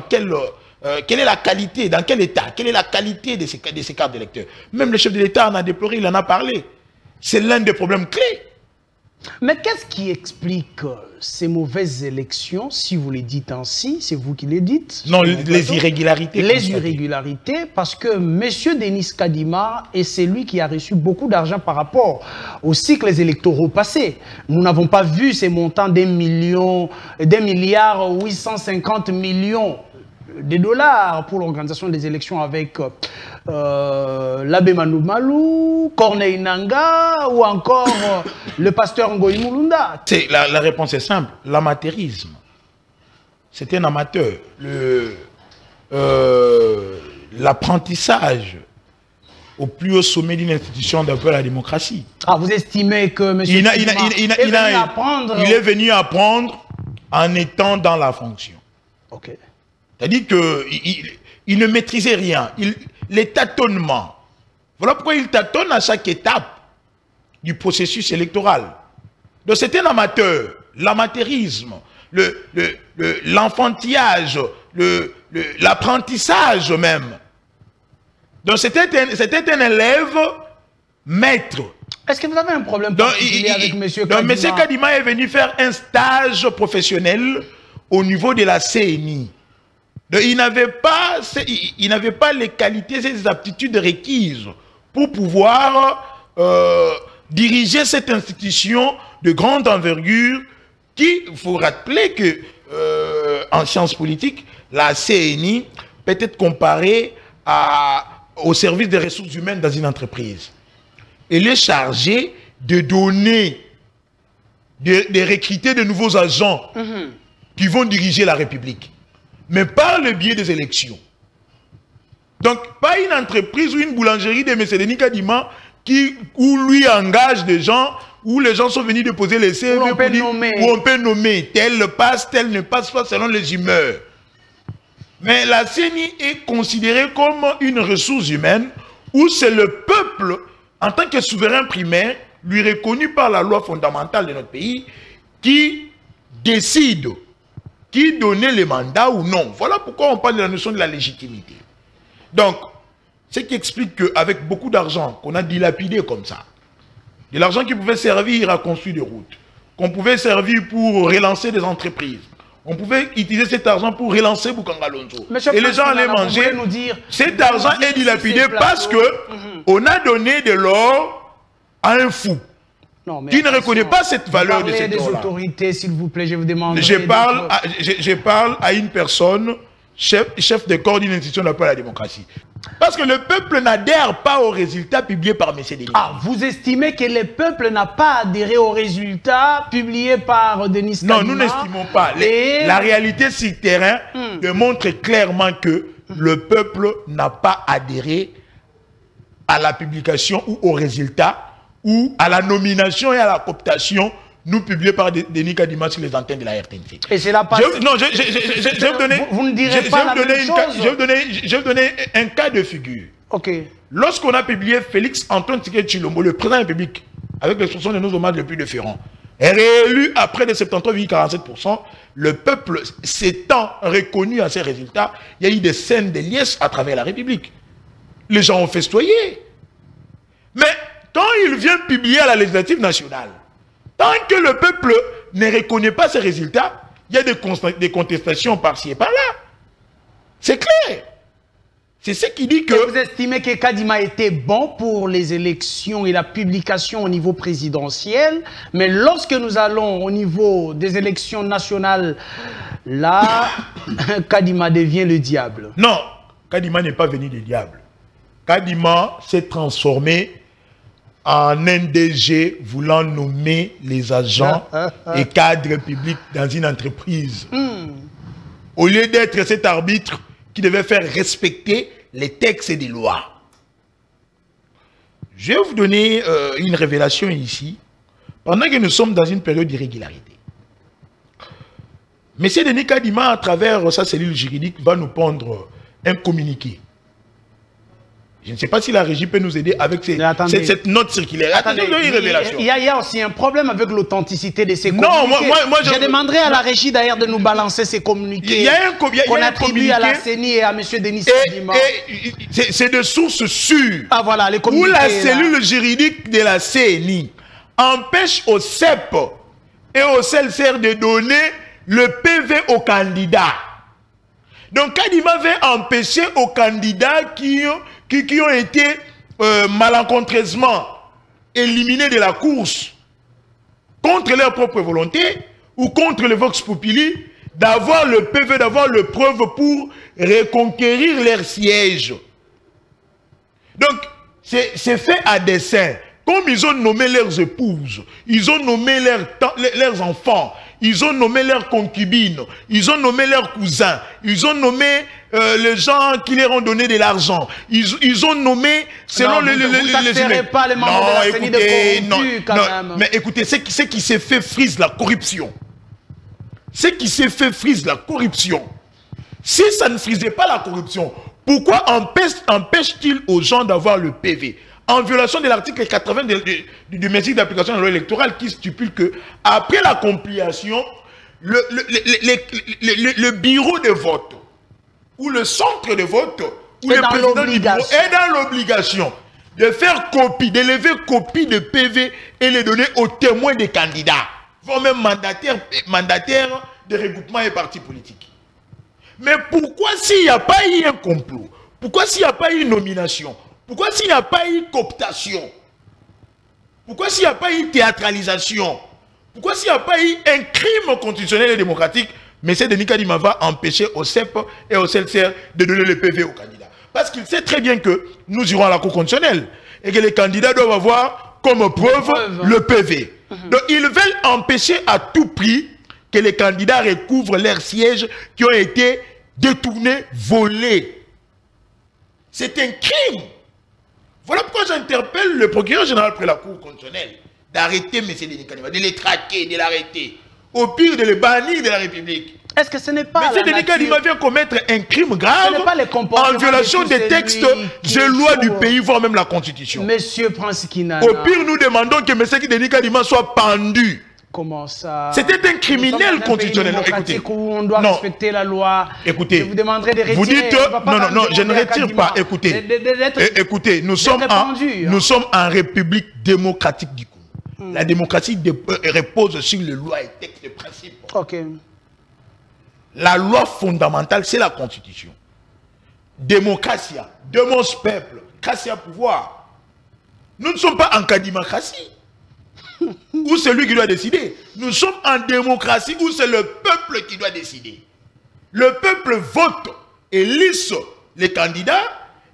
quelle est la qualité, dans quel état, quelle est la qualité de ces cartes d'électeurs. Même le chef de l'État en a déploré, il en a parlé. C'est l'un des problèmes clés. Mais qu'est-ce qui explique ces mauvaises élections, si vous les dites ainsi, c'est vous qui les dites? Non, les irrégularités. Les irrégularités, parce que M. Denis Kadima est celui qui a reçu beaucoup d'argent par rapport aux cycles électoraux passés. Nous n'avons pas vu ces montants d'1 milliard 850 millions de dollars pour l'organisation des élections avec l'abbé Manu Malou, Corneille Nanga ou encore le pasteur Ngoï Mulunda. La réponse est simple, l'amateurisme. C'est un amateur. L'apprentissage au plus haut sommet d'une institution d'appel à la démocratie. Ah, vous estimez que M. Il est venu apprendre en étant dans la fonction. Ok. C'est-à-dire qu'il ne maîtrisait rien. Les tâtonnements. Voilà pourquoi il tâtonne à chaque étape du processus électoral. Donc c'est un amateur. L'amateurisme, l'enfantillage, l'apprentissage même. Donc c'était un élève maître. Est-ce que vous avez un problème particulier avec M. Kadima? Donc M. Kadima est venu faire un stage professionnel au niveau de la CNI. Donc, il n'avait pas les qualités et les aptitudes requises pour pouvoir diriger cette institution de grande envergure qui, il faut rappeler que en sciences politiques, la CNI peut être comparée au service des ressources humaines dans une entreprise. Elle est chargée de donner, de recruter de nouveaux agents qui vont diriger la République, mais par le biais des élections. Donc, pas une entreprise ou une boulangerie de M. Denis Kadima où lui engage des gens, où les gens sont venus déposer les CV, où on peut nommer, tel passe, tel ne passe pas selon les humeurs. Mais la CENI est considérée comme une ressource humaine où c'est le peuple, en tant que souverain primaire, lui reconnu par la loi fondamentale de notre pays, qui décide qui donnait les mandats ou non. Voilà pourquoi on parle de la notion de la légitimité. Donc, ce qui explique qu'avec beaucoup d'argent qu'on a dilapidé comme ça, de l'argent qui pouvait servir à construire des routes, qu'on pouvait servir pour relancer des entreprises, on pouvait utiliser cet argent pour relancer Boukangalonzo. Et les gens allaient manger. Cet argent est dilapidé parce qu'on a donné de l'or à un fou. Non, qui ne reconnaît pas cette valeur de cet or-là. Des autorités, s'il vous plaît, je vous demande. Je parle à une personne, chef de corps d'une institution d'appel à la démocratie. Parce que le peuple n'adhère pas aux résultats publiés par M. Denis. Ah, vous estimez que le peuple n'a pas adhéré aux résultats publiés par Denis Kadima? Non, nous n'estimons pas. La réalité sur le terrain démontre clairement que le peuple n'a pas adhéré à la publication ou aux résultats ou à la nomination et à la cooptation nous publiés par Denis Kadima sur les antennes de la RTNC. Et c'est la partie... Je vais vous donner... Vous ne direz pas la même chose. Je vais vous donner un cas de figure. Ok. Lorsqu'on a publié Félix Antoine Tshisekedi Tshilombo, le président de la République, avec l'expression de nos hommages le plus de Ferrand, est réélu à près de 73,47%, le peuple s'étant reconnu à ces résultats, il y a eu des scènes de liesse à travers la République. Les gens ont festoyé. Mais quand il vient publier à la législative nationale, tant que le peuple ne reconnaît pas ces résultats, il y a des contestations par-ci et par-là. C'est clair. C'est ce qui dit que... Et vous estimez que Kadima était bon pour les élections et la publication au niveau présidentiel, mais lorsque nous allons au niveau des élections nationales, là, Kadima devient le diable. Non, Kadima n'est pas venu du diable. Kadima s'est transformé en NDG voulant nommer les agents et cadres publics dans une entreprise. Au lieu d'être cet arbitre qui devait faire respecter les textes et les lois. Je vais vous donner une révélation ici. Pendant que nous sommes dans une période d'irrégularité, M. Denis Kadima, à travers sa cellule juridique, va nous pondre un communiqué. Je ne sais pas si la régie peut nous aider avec cette note circulaire. Attendez, il y a aussi un problème avec l'authenticité de ces communiqués. Non, moi je demanderai à la régie d'ailleurs de nous balancer ces communiqués qu'on attribue à la CENI et à M. Denis Kadima. C'est de sources sûres. Ah voilà, les communiqués. Où la cellule juridique de la CENI empêche au CEP et au CELSER de donner le PV aux candidats. Donc Kadima veut empêcher aux candidats qui ont été malencontreusement éliminés de la course contre leur propre volonté ou contre le Vox Populi d'avoir le PV, d'avoir le preuve pour reconquérir leur siège. Donc, c'est fait à dessein. Comme ils ont nommé leurs épouses, ils ont nommé leurs enfants, ils ont nommé leurs concubines, ils ont nommé leurs cousins, ils ont nommé les gens qui leur ont donné de l'argent, ils ont nommé selon pas les membres de la CENI de corrompus, quand même. Mais écoutez, ce qui s'est fait frise la corruption. Ce qui s'est fait frise la corruption. Si ça ne frisait pas la corruption, pourquoi empêche-t-il aux gens d'avoir le PV? En violation de l'article 80 du Messie d'application de la loi électorale qui stipule que après la compilation, le bureau de vote ou le centre de vote ou le président du bureau est dans l'obligation de faire copie, d'élever copie de PV et les donner aux témoins des candidats, voire même mandataires de regroupements et partis politiques. Mais pourquoi s'il n'y a pas eu un complot? Pourquoi s'il n'y a pas eu une nomination? Pourquoi s'il n'y a pas eu cooptation? Pourquoi s'il n'y a pas eu théâtralisation? Pourquoi s'il n'y a pas eu un crime constitutionnel et démocratique? M. Denis Kadima va empêcher au CEP et au CELSER de donner le PV aux candidats. Parce qu'il sait très bien que nous irons à la Cour constitutionnelle et que les candidats doivent avoir comme preuve le PV. Donc ils veulent empêcher à tout prix que les candidats recouvrent leurs sièges qui ont été détournés, volés. C'est un crime. Voilà pourquoi j'interpelle le procureur général près la Cour constitutionnelle d'arrêter M. Denis Kadima, de les traquer, de l'arrêter. Au pire, de les bannir de la République. Est-ce que ce n'est pas M. Denis Kadima vient commettre un crime grave en violation des textes de loi du pays, voire même la Constitution. Monsieur Prince Kinana. Au pire, nous demandons que M. Denis Kadima soit pendu. Comment ça? C'était un criminel constitutionnel. Écoutez, où on doit respecter la loi. Écoutez, je vous demanderai de retirer. Vous dites, non, je ne retire pas. Écoutez, écoutez, nous sommes en République démocratique du Congo. La démocratie repose sur les lois et textes de principe. Ok. La loi fondamentale, c'est la Constitution. Démocratie, demos peuple, cratia pouvoir. Nous ne sommes pas en kadimocratie. Où c'est lui qui doit décider. Nous sommes en démocratie où c'est le peuple qui doit décider. Le peuple vote et lisse les candidats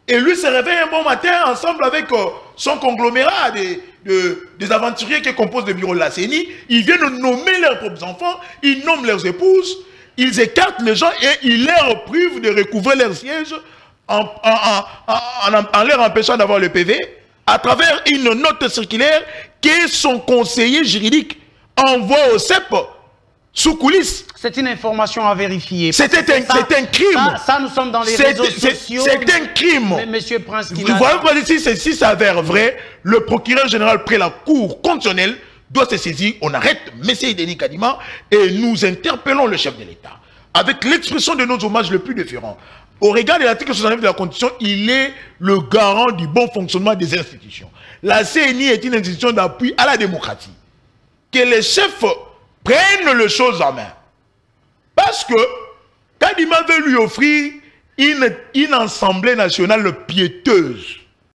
et lui se réveille un bon matin ensemble avec son conglomérat des aventuriers qui composent le bureau de la CENI. Ils viennent nommer leurs propres enfants, ils nomment leurs épouses, ils écartent les gens et ils leur privent de recouvrer leur siège en leur empêchant d'avoir le PV à travers une note circulaire que son conseiller juridique envoie au CEP sous coulisses. C'est une information à vérifier. C'est un crime. Ça, nous sommes dans les réseaux sociaux. C'est un crime. Monsieur Prince Kinana. Voilà, si ceci s'avère vrai, le procureur général près la Cour constitutionnelle doit se saisir. On arrête M. Denis Kadima et nous interpellons le chef de l'État. Avec l'expression de nos hommages le plus différent. Au regard de l'article 69 de la Constitution, il est le garant du bon fonctionnement des institutions. La CENI est une institution d'appui à la démocratie. Que les chefs prennent les choses en main. Parce que Kadima veut lui offrir une assemblée nationale piéteuse.